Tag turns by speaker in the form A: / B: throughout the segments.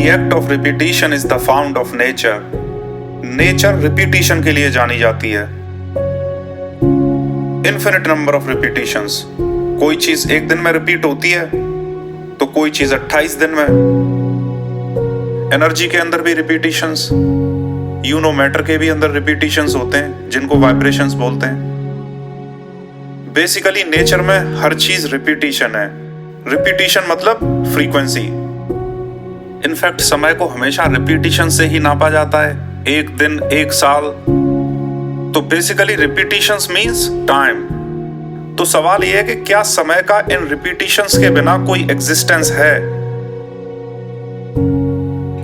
A: The act of repetition is the fount of nature. Nature repetition के लिए जानी जाती है. Infinite number of repetitions. कोई चीज एक दिन में रिपीट होती है तो कोई चीज 28 दिन में. एनर्जी के अंदर भी रिपीटिशंस, मैटर के भी अंदर रिपीटिशंस होते हैं जिनको वाइब्रेशंस बोलते हैं. बेसिकली नेचर में हर चीज रिपीटिशन है. रिपीटिशन मतलब फ्रीक्वेंसी. इनफैक्ट समय को हमेशा रिपीटिशन से ही नापा जाता है. एक दिन, एक साल. तो बेसिकली रिपीटिशंस मींस टाइम. तो सवाल यह है कि क्या समय का इन रिपीटिशंस के बिना कोई एग्जिस्टेंस है?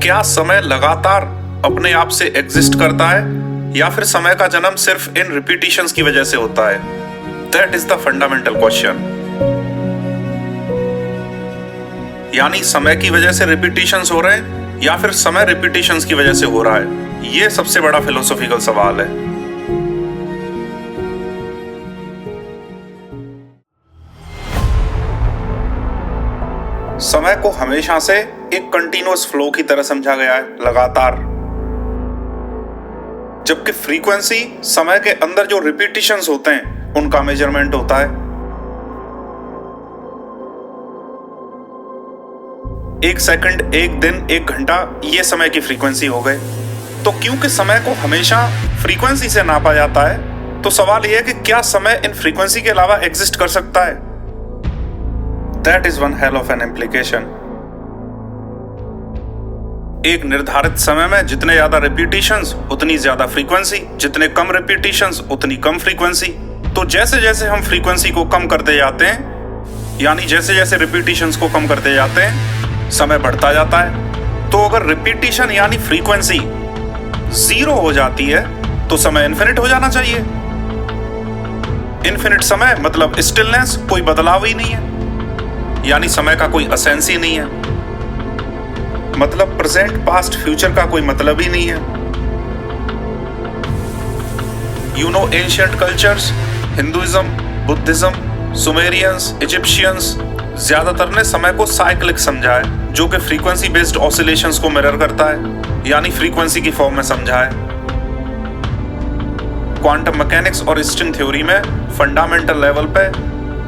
A: क्या समय लगातार अपने आप से एग्जिस्ट करता है या फिर समय का जन्म सिर्फ इन रिपीटिशंस की वजह से होता है? That is the fundamental question. यानी समय की वजह से रिपीटिशंस हो रहे हैं या फिर समय रिपीटिशंस की वजह से हो रहा है? यह सबसे बड़ा फिलोसॉफिकल सवाल है. समय को हमेशा से एक कंटिन्यूअस फ्लो की तरह समझा गया है, लगातार. जबकि फ्रीक्वेंसी समय के अंदर जो रिपीटिशंस होते हैं उनका मेजरमेंट होता है. एक सेकंड, एक दिन, एक घंटा, ये समय की फ्रीक्वेंसी हो गए. तो क्योंकि समय को हमेशा फ्रीक्वेंसी से नापा जाता है तो सवाल यह है कि क्या समय इन फ्रीक्वेंसी के अलावा एग्जिस्ट कर सकता है? That is one hell of an implication. एक निर्धारित समय में जितने ज्यादा रिपीटिशंस उतनी ज्यादा फ्रीक्वेंसी, जितने कम रिपीटिशंस उतनी कम फ्रीक्वेंसी. तो जैसे जैसे हम फ्रीक्वेंसी को कम करते जाते हैं, यानी जैसे जैसे रिपीटिशंस को कम करते जाते हैं, समय बढ़ता जाता है. तो अगर रिपीटिशन यानी फ्रीक्वेंसी 0 हो जाती है तो समय इन्फिनिट हो जाना चाहिए. इन्फिनिट समय मतलब स्टिलनेस, कोई बदलाव ही नहीं है. यानी समय का कोई एसेंस ही नहीं है. मतलब प्रेजेंट, पास्ट, फ्यूचर का कोई मतलब ही नहीं है. Ancient cultures, Hinduism, Buddhism, Sumerians, Egyptians, ज्यादातर ने समय को साइक्लिक समझा है, जो कि फ्रीक्वेंसी बेस्ड ऑसिलेशंस को मिरर करता है, यानी फ्रीक्वेंसी की फॉर्म में समझा है. क्वांटम मैकेनिक्स और स्ट्रिंग थ्योरी में फंडामेंटल लेवल पे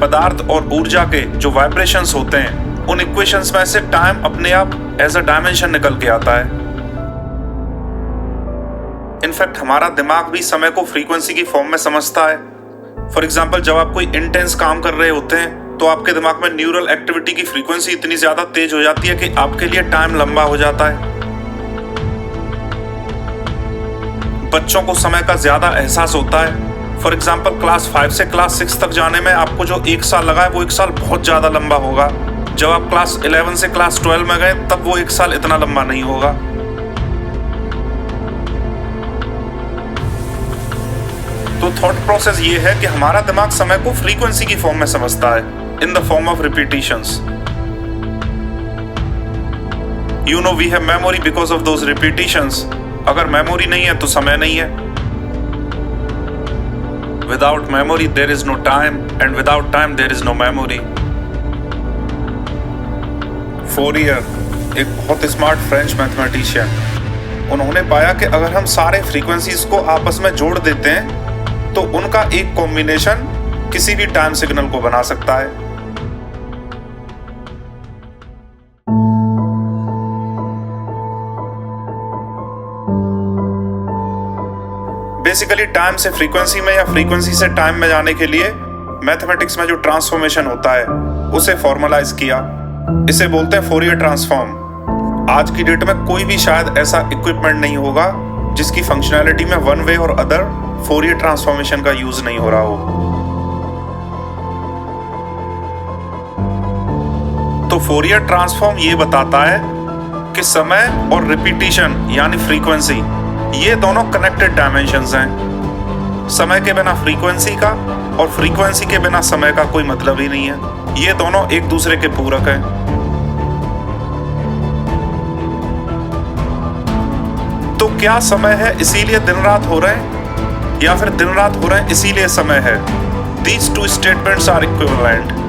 A: पदार्थ और ऊर्जा के जो वाइब्रेशंस होते हैं, उन इक्वेशंस में से टाइम अपने आप एज अ डायमेंशन निकल के आता है. इनफैक्ट हमारा दिमाग भी समय को फ्रीक्वेंसी की फॉर्म में समझता है. फॉर एग्जाम्पल, जब आप कोई इंटेंस काम कर रहे होते हैं तो आपके दिमाग में न्यूरल एक्टिविटी की फ्रीक्वेंसी इतनी ज्यादा तेज हो जाती है कि आपके लिए टाइम लंबा हो जाता है. बच्चों को समय का ज्यादा एहसास होता है. फॉर एग्जाम्पल, क्लास 5 से क्लास 6 तक जाने में आपको जो 1 साल लगा है वो 1 साल बहुत ज्यादा लंबा होगा. जब आप क्लास 11 से क्लास 12 में गए तब वो 1 साल इतना लंबा नहीं होगा. तो थॉट प्रोसेस ये है कि हमारा दिमाग समय को फ्रीक्वेंसी की फॉर्म में समझता है, in the form of repetitions. We have memory because of those repetitions. अगर मेमोरी नहीं है तो समय नहीं है. Without memory there is no time and without time there is no memory. Fourier, एक बहुत स्मार्ट फ्रेंच मैथमेटिशियन, उन्होंने पाया कि अगर हम सारे फ्रीक्वेंसीज को आपस में जोड़ देते हैं तो उनका एक कॉम्बिनेशन किसी भी टाइम सिग्नल को बना सकता है. बेसिकली टाइम से फ्रीक्वेंसी में या फ्रीक्वेंसी से टाइम में जाने के लिए मैथमेटिक्स में जो ट्रांसफॉर्मेशन होता है उसे फॉर्मलाइज किया. इसे बोलते हैं फोरियर ट्रांसफॉर्म. आज की डेट में कोई भी शायद ऐसा इक्विपमेंट नहीं होगा जिसकी फंक्शनैलिटी में वन वे और अदर फोरियर ट्रांसफॉर्मेशन का यूज नहीं हो रहा हो. तो फोरियर ट्रांसफॉर्म ये बताता है कि समय और रिपीटिशन यानी फ्रीक्वेंसी, ये दोनों कनेक्टेड डायमेंशंस हैं. समय के बिना फ्रीक्वेंसी का और फ्रीक्वेंसी के बिना समय का कोई मतलब ही नहीं है. ये दोनों एक दूसरे के पूरक हैं. तो क्या समय है इसीलिए दिन रात हो रहे हैं, या फिर दिन रात हो रहे हैं इसीलिए समय है? These two statements are equivalent.